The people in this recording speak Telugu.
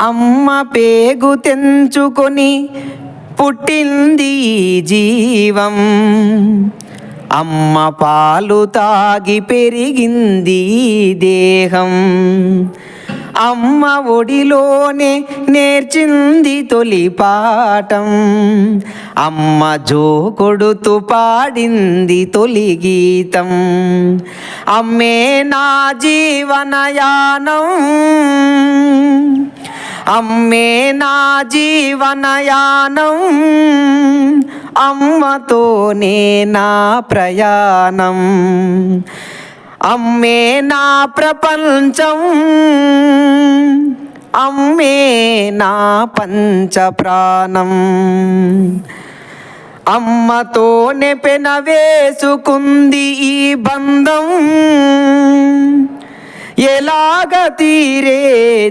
అమ్మ పేగు తెంచుకొని పుట్టింది ఈ జీవం. అమ్మ పాలు తాగి పెరిగింది ఈ దేహం. అమ్మ ఒడిలోనే నేర్చింది తొలి పాఠం. అమ్మ జో కొడుతూ పాడింది తొలి గీతం. అమ్మే నా జీవనయానం, అమ్మే నా జీవనయానం, అమ్మతోనే నా ప్రయాణం. అమ్మే నా ప్రపంచం, అమ్మే నా పంచప్రాణం. అమ్మతోనే పెనవేసుకుంది ఈ బంధం, ఎలాగ తీరేది